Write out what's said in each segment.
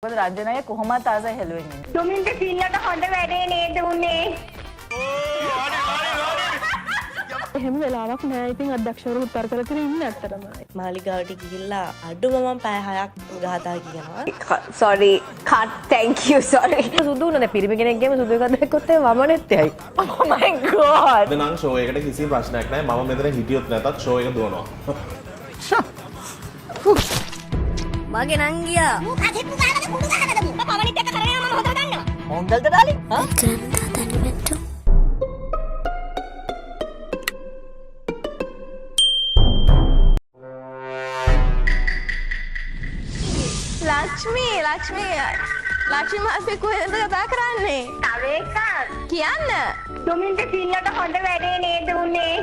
මොකද රංජනය කොහොමත් ආසයි හෙළුවෙන් ඉන්නේ. දුමින්ට සිල්ලට හොඳ වැඩේ නේද උනේ? එහෙම වෙලාවක් නෑ. ඉතින් අධ්‍යක්ෂවරු උත්තර කර කර ඉන්න ඇත්තටම. මාලිගාවට ගිහිල්ලා අඩුම මම පැය 6ක් ගහතා කියනවා. sorry cut thank you sorry. සුදු උනේ පිරිමි කෙනෙක්ගේම සුදු එකක් දැක්කොත් ඒ වමනෙත් එයි. Oh my god. නම් ෂෝ එකට කිසි ප්‍රශ්නයක් නැහැ. මම මෙතන හිටියොත් නැතත් ෂෝ එක දුවනවා. මගේ නංගියා කසෙප්පු ගානද කුඩු ගහනද මම පවනිත් එක්ක කරගෙන යනවා මම හොදට ගන්නවා. මොංගල්ද ඩාලි? හා? ලක්ෂ්මී මාසේ කොහෙන්ද කතා කරන්නේ? තව එකක් කියන්න. දුමින්ට සිල්ලට හොඳ වැඩේ නේද උනේ?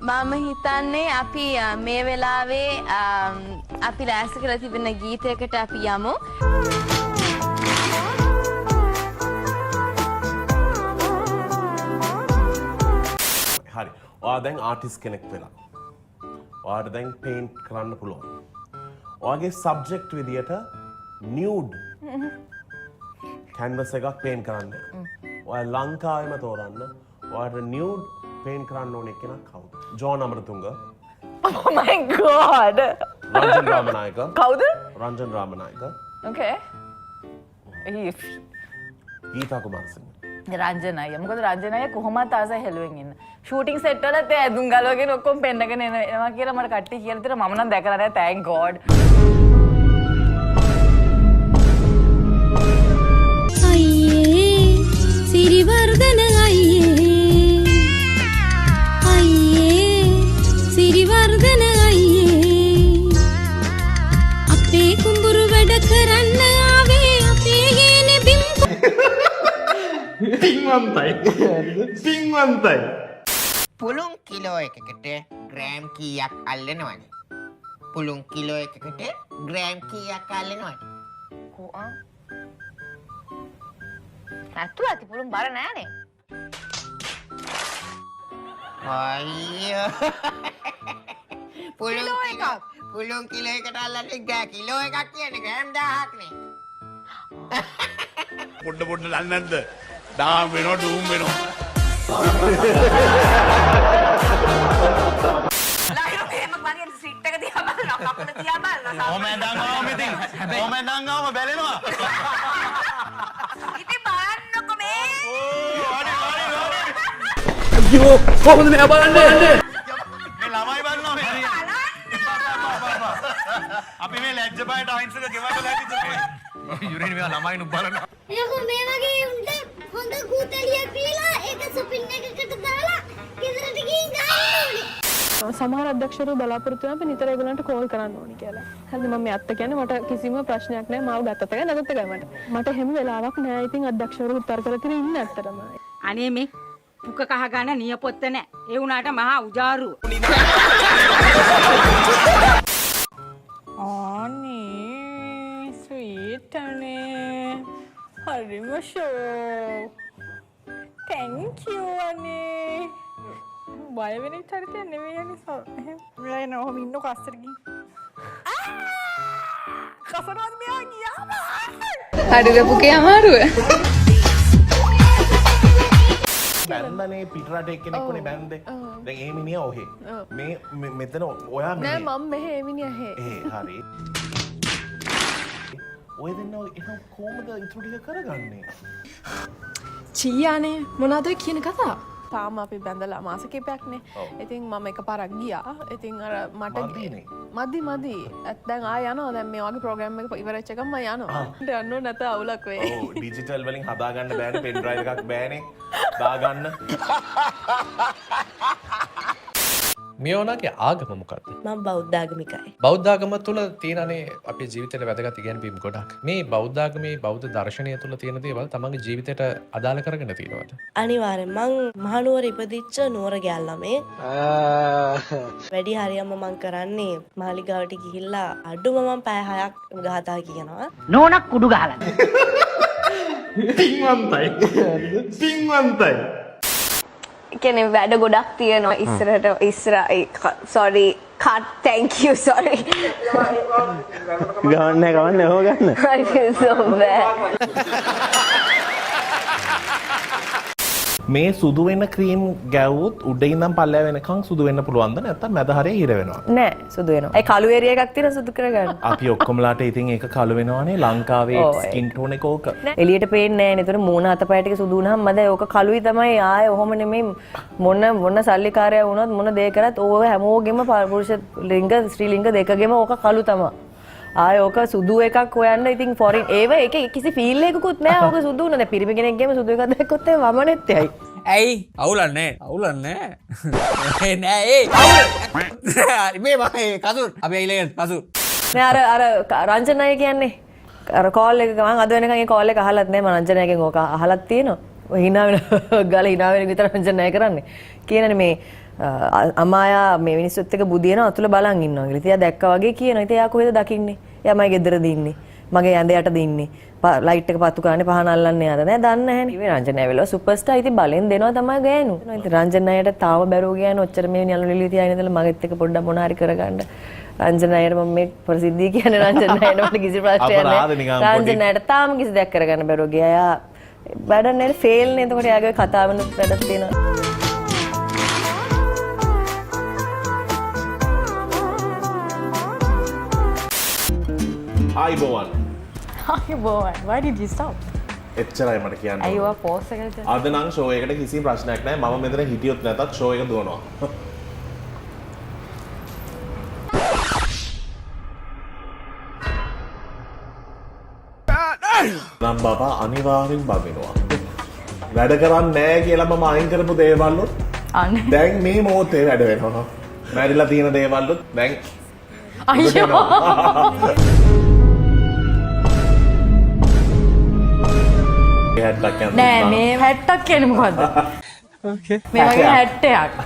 මම හිතන්නේ අපි මේ වෙලාවේ අපි ලෑස්ති කරලා තිබෙන ගීතයකට අපි යමු. හරි. ඔයා දැන් ආටිස්ට් කෙනෙක් වෙලා. ඔයාට දැන් පේන්ට් කරන්න පුළුවන්. ඔයාගේ සබ්ජෙක්ට් විදියට නියුඩ් කැන්වස් එකක් පේන්ට් කරන්න. ඔයා ලංකාවෙම තෝරන්න. ඔයාට නියුඩ් පේන්ට් කරන්න ඕන කෙනා කවුද? John Amarathunga. Oh my god. Ranjan Ramanayake. කවුද? රංජන් රාමනායක. Okay. ගීතා කුමාරසිංහ. රංජනය. මොකද රංජනය කොහොමත් ආසයි හෙළුවෙන් ඉන්න. ෂූටින් සෙට් වල තේ ඇඳුම් ගලවගෙන ඔක්කොම පෙන්නගෙන එනවා කියලා මට කට්ටිය කියලා තියෙනවා. මම නම් දැකලා නැහැ. thank god. අයියේ සිරිවර්ධන අයියේ සිරිවර්ධන අයියේ අපේ කුඹුරු වැඩ කරන්න ආවේ අපේ ගේනේ බිම් පින්වන්තයි. පුළුන් කිලෝ එකකට ග්‍රෑම් කීයක් අල්ලනවද? පුළුන් කිලෝ එකකට ග්‍රෑම් කීයක් අල්ලනවද? කොහොම? ඇතුළත පුළුන් බර නෑනේ. අයියෝ. පුළුන් කිලෝ එකට අල්ලන්නේ කිලෝ එකක් කියන්නේ ග්‍රෑම් 1000ක් නේ. පොඩ්ඩ දන්නේ නැද්ද? ඩාම් වෙනවා ඩූම් වෙනවා. ලයිනෝ එහෙම වගේ සිට් එක දිහා බලනවා කකුල දිහා බලනවා. ඕමෙන්දන් ආවම ඉතින්. ඕමෙන්දන් ආවම බැලෙනවා. ඉතින් බලන්නකො මේ. අයියෝ කොහොමද මෙයා බලන්නේ? මේ ළමයි බලනවා මේ. අපි මේ ලැජ්ජ බයට අහිංසක ගෙවන්න දැක්කද? යුරේනි මෙයා ළමයි නුඹ බලනවා. යකෝ මේ වගේ උන්ට හොඳ කූතලියක් දීලා ඒක සුපින් එකකට දාලා ගෙදරට ගිහින් ගන්න ඕනේ. සමහර අධ්‍යක්ෂවරු බලාපොරොත්තු වෙනවා අපි නිතර ඒගොල්ලන්ට කෝල් කරන්න ඕනි කියලා. හරිද මම මේ අත්ත කියන්නේ මට කිසිම ප්‍රශ්නයක් නැහැ මාව ගත්තත් එකයි නැගත් එකයි මට. මට හැම වෙලාවක් නෑ. ඉතින් අධ්‍යක්ෂවරු උත්තර කර කර ඉන්න ඇත්තටම. අනේ මේ පුක කහ ගන්න නියපොත්ත නැහැ. ඒ වුණාට මහා උජාරුව. අනේ ස්වීට් අනේ. හරිම ෂෝ. thank you අනේ. බය වෙන චරිතයක් නෙවෙයි අනේ. මෙයා එන ඔහම ඉන්නකො අස්සට ගිහින්. කසරවත් මෙයා ගියාම. හරිද පුකේ අමාරුව? බැන්දනේ පිටරට එක්කෙනෙක්ුනේ බැන්දේ. දැන් ඒ මිනිහා ඔහෙ. මේ මෙතන ඔයා නෑ මම මෙහෙ එමිනිය හෙ. හරි. ඔය දෙන්න එක කොහොමද ඉතුරු ටික කරගන්නේ? චීයානේ මොනවද කියන කතා? තාම අපි බැඳලා මාස කිහිපයක්නේ. ඉතින් මම එකපාරක් ගියා. ඉතින් අර මට මදි. දැන් ආය යනවා. දැන් මේ වගේ ප්‍රෝග්‍රෑම් එක ඉවරෙච්ච ගමන් මම යනවා. යන්න නැත අවුලක් වෙයි. ඔව් ඩිජිටල් වලින් හදාගන්න බෑනේ පෙන් ඩ්‍රයිව් එකක් බෑනේ. දාගන්න. මියෝනාගේ ආගම මොකක්ද? මම බෞද්ධ ආගමිකයි. බෞද්ධ ආගම තුළ තියෙනනේ අපේ ජීවිතේට වැදගත් ඉගැන්වීම් ගොඩක්. මේ බෞද්ධ ආගමේ බෞද්ධ දර්ශනය තුළ තියෙන දේවල් තමන්ගේ ජීවිතයට අදාළ කරගෙන තියෙනවද? අනිවාර්යෙන් මං මහනුවර ඉපදිච්ච නුවර ගෑල් ළමේ. වැඩි හරියම මං කරන්නේ මාලිගාවට ගිහිල්ලා අඩුම මම පැය 6ක් ගහතා කියනවා. නෝනක් කුඩු ගහලා. පින්වන්තයි. කියන්නේ වැඩ ගොඩක් තියෙනවා ඉස්සරහට sorry cut thank you sorry ගවන්න හෝ ගන්න I feel so bad මේ සුදු වෙන ක්‍රීම් ගැව්වොත් උඩ ඉඳන් පල්ලෙහා වෙනකන් සුදු වෙන්න පුළුවන්ද නැත්නම් මැද හරිය හිර වෙනවා නෑ සුදු වෙනවා. ඒ කළු ඒරියා එකක් තියෙන සුදු කරගන්න. අපි ඔක්කොමලාට ඉතින් ඒක කළු වෙනවනේ ලංකාවේ ස්කින් ටෝන් එක ඕක එළියට පේන්නේ නෑනේ. ඒතර මූණ අතපය ටික සුදු වුණාම මද ඕක කළුයි තමයි. ආයේ ඔහොම නෙමෙයි මොන සල්ලිකාරයා වුණත් මොන දේ කරත් ඕව හැමෝගෙම පුරුෂ ලිංග ස්ත්‍රී ලිංග දෙකගෙම ඕක කළු තමයි. ආය ඕක සුදු එකක් හොයන්න ඉතින් ෆොරින් ඒව එක කිසි ෆීල් එකකුත් නෑ. ඕක සුදු නේද පිරිමි කෙනෙක්ගේම සුදු එකක් දැක්කොත් ඒ වමනෙත් ඇයි. ඇයි අවුලන්නේ නෑ ඒ මේ මගේ කසුන් අපි ඇයිලගෙන කසු නෑ අර රංජන අය කියන්නේ අර කෝල් එක මම අද වෙනකන් ඒ කෝල් එක අහලත් නෑ. මම රංජන අයගෙන් ඕක අහලත් තියෙනවා. හිනා වෙන ගාලා හිනා වෙන විතර රංජන අය කරන්නේ කියනනේ මේ අමායා මේ මිනිස්සුත් එක්ක බුදියන අතුල බලන් ඉන්නවා කියලා. ඉතින් එයා දැක්කා වගේ කියනවා. ඉතින් එයා කොහෙද දකින්නේ? එයා මගේ ගෙදරද ඉන්නේ. මගේ ඇඳ යටද ඉන්නේ. ලයිට් එක පත්තු කරන්නේ පහන අල්ලන්නේ යද නෑ දන්නේ නැහැනේ. මේ රංජන ඇවිල්ලා සුපර්ස්ටාර් ඉතින් බලෙන් දෙනවා තමයි ගෑනු. ඉතින් රංජන අයට තාම බැරුව ගෑනු ඔච්චර මේ නියලු නිලි තියාගෙන ඉඳලා මගෙත් එක්ක පොඩ්ඩක් මොන හරි කරගන්න. රංජන අයට මම මේ ප්‍රසිද්ධිය කියන්නේ රංජන අයට මට කිසි ප්‍රශ්නයක් නෑ. රංජන අයට තාම කිසි දෙයක් කරගන්න බැරුව ගියා. එයා වැඩ නෑ ෆේල් නේ. එතකොට එයාගේ කතාවෙනුත් වැඩක් තියෙනවා. ආයිබෝවන් why did you stop? එච්චරයි මට කියන්න. අයියෝ පෝස් එකකට අද නම් ෂෝ එකට කිසි ප්‍රශ්නයක් නැහැ. මම මෙතන හිටියොත් නැතත් ෂෝ එක දුවනවා. නම් බබා අනිවාර්යෙන් බගිනවා. වැඩ කරන්නේ නැහැ කියලා මම අයින් කරපු දේවල්ුත් දැන් මේ මොහොතේ වැඩ වෙනවා. මැරිලා තියෙන දේවල්ුත් දැන් අයියෝ නෑ මේ 60ක් කියන්නේ මොකද්ද? මේ වගේ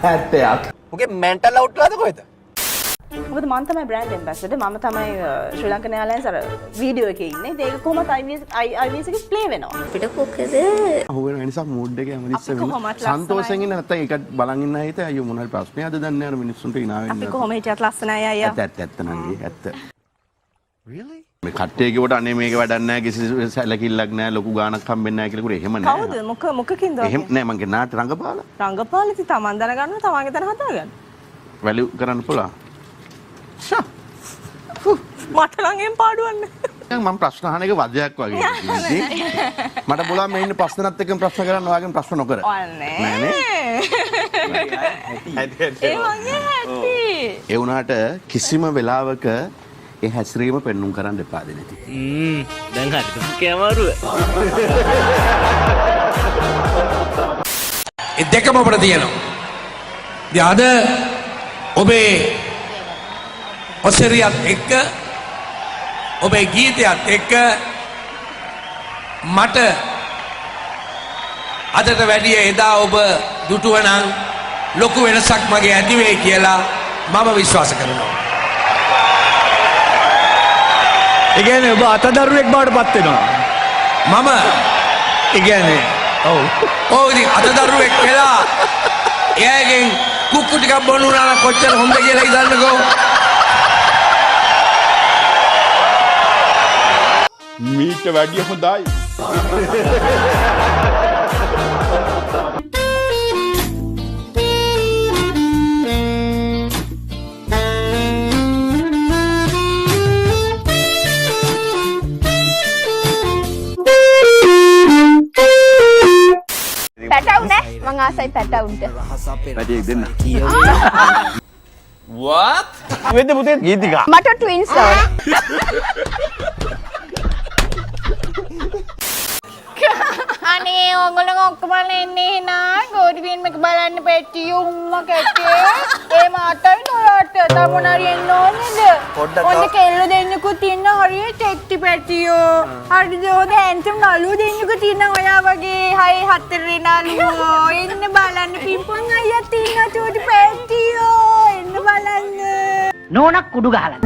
60ක්. ඔගේ මෙන්ටල් අවුට්ලාද කොහෙද? මොකද මම තමයි බ්‍රෑන්ඩ් ඇම්බැසඩර්. මම තමයි ශ්‍රී ලංකන් එයාර්ලයින්ස් අර වීඩියෝ එකේ ඉන්නේ. ඒක කොහොමද IVS එකේ ප්ලේ වෙනවා. අපිට කොකද? අහුවෙන නිසා මූඩ් එක හැමතිස්සෙම සන්තෝෂයෙන් ඉන්න නැත්නම් ඒක බලන් ඉන්න හිත අයියෝ මොනවාරි ප්‍රශ්නයක්ද දන්නේ නැහැ අර මිනිස්සුන්ට hina වෙන්න. අපි කොහොම හිටියත් ලස්සනයි අයියා. ඇත්ත නංගි ඇත්ත. Really? මේ කට්ටිය කිව්වට අනේ මේක වැඩක් නැහැ කිසි සැලකිල්ලක් නැහැ ලොකු ගාණක් හම්බෙන්නේ නැහැ කියලා කිව්වට එහෙම නෑ. කවුද? මොකකින්ද? එහෙම නෑ මං ගේ නාට රංගපාලා. රංගපාලා ඉතින් තමන් දැනගන්නවා තමන්ගේ තැන හදාගන්න. වැලියු කරන්න පුළුවන්. මට නම් එම් පාඩුවන්නේ. දැන් මම ප්‍රශ්න අහන එක වදයක් වගේ. මට පුළුවන් මේ ඉන්න ප්‍රශ්නත් එක්කම ප්‍රශ්න කරන්න ඔයාගෙන් ප්‍රශ්න නොකර. නෑනේ. ඒ වගේ හැටි. ඒ වුණාට කිසිම වෙලාවක ඒ හැසිරීම පෙන්눔 කරන්න එපා දෙනටි. දැන් හරි දුකේ අමාරුව. ඒ දෙකම අපිට තියෙනවා. ඉතින් අද ඔබේ ඔසරියත් එක්ක ඔබේ ගීතයත් එක්ක මට අදට වැඩිය එදා ඔබ දුටුවනම් ලොකු වෙනසක් මගේ ඇති වෙයි කියලා මම විශ්වාස කරනවා. ඒ කියන්නේ ඔබ අතදරුවෙක් බවට පත් වෙනවා. මම ඒ කියන්නේ ඔව්. ඔව් ඉතින් අතදරුවෙක් වෙලා එයාගෙන් කුක්කු ටිකක් බොන්න උනා නම් කොච්චර හොඳ කියලා හිතන්නකෝ. මීට වැඩිය හොඳයි. පැටවුන මං ආසයි පැටවුන්ට. වැඩියෙක් දෙන්න. what වෙද්ද පුතේ ගීතිකා මට ට්වින්ස් ඕන. අනේ ඕගොල්ලෝ ඔක්කොම එන්නේ නා ගෝඩි ෆිල්ම් එක බලන්න පෙට්ටිය උම්මා කැටේ ඒ මාතයි නෝලාට තමෝනාරි එන්න ඕනේද ඔන්න කෙල්ල දෙන්නෙකුත් ඉන්න හරිය ටෙක්ටි පෙට්ටියෝ හරිද හොඳ හැන්සම් නළුව දෙන්නෙකුත් ඉන්න ඔයා වගේ හයි හතරේ නළුවෝ එන්න බලන්න පිම්පොන් අයියත් ඉන්න චූටි පෙට්ටියෝ එන්න බලන්න නෝනක් කුඩු ගහලා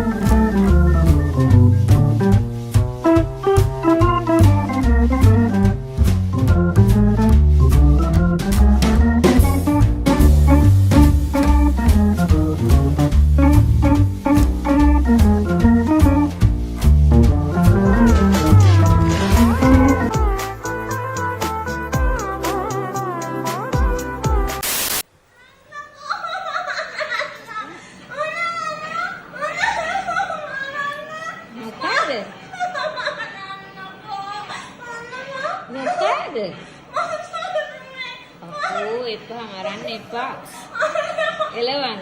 අපෝ එපා අරන්න එපා. එලවන්න.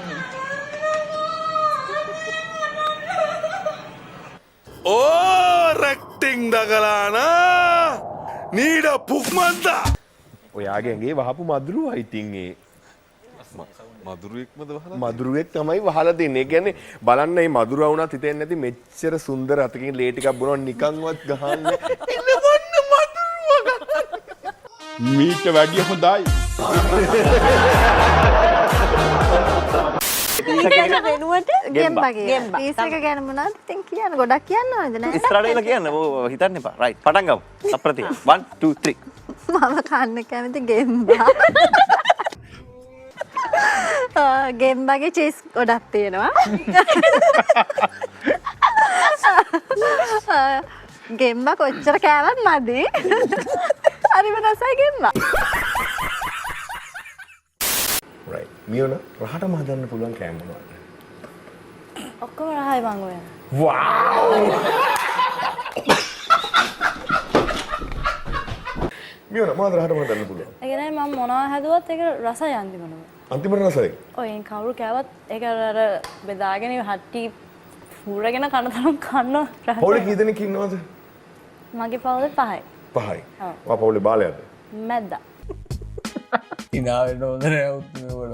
රැක්ටිං දකලානා නීඩ පුක්මන්තා ඔයාගේගේ වහපු මදුරු අයිතින්ගේ මදුරුවෙක් තමයි වහලා දෙන්නේ. ඒ කියන්නේ බලන්න මේ මදුරුව වුණත් හිතෙන්නේ නැති මෙච්චර සුන්දර අතකින් ලේ ටිකක් බොනවා නිකන්වත් ගහන්න. මීට වැඩිය හොඳයි. වෙනුවට ගෙම්බගේ පීස් එක ගැන මොනවද ඉතින් කියන්න ගොඩක් කියන්න ඕනද නෑ ඉස්සරහට කියන්න හිතන්න එපා. රයිට් පටන් ගමු. අප්‍රතිය 1 2 3 මම කන්න කැමති ගෙම්බා ගෙම්බගේ චීස් ගොඩක් තියෙනවා ගෙම්බා කොච්චර කෑවත් මදි හරිම රසයි ගෙම්බා right මියුන රහටම හදන්න පුළුවන් කෑම මොනවද? ඔක්කොම රහයි මං ඔය wow මියුන මොනවද රහටම හදන්න පුළුවන්? ඒ කියන්නේ මම මොනවා හැදුවත් ඒක රසයි අන්තිමටම අන්තිමට රසයි. ඔය කවුරු කෑවත් ඒක අර බෙදාගෙන හට්ටි පුරගෙන කන තරම් කන්න රහයි. පොලේ කී දෙනෙක් ඉන්නවද? මගේ පවුලේ 5යි. 5යි. ඔයා පොලේ බාලයක්ද? මැද්දා. ඉනාවෙන්න හොඳ නෑ උත්තුම වල.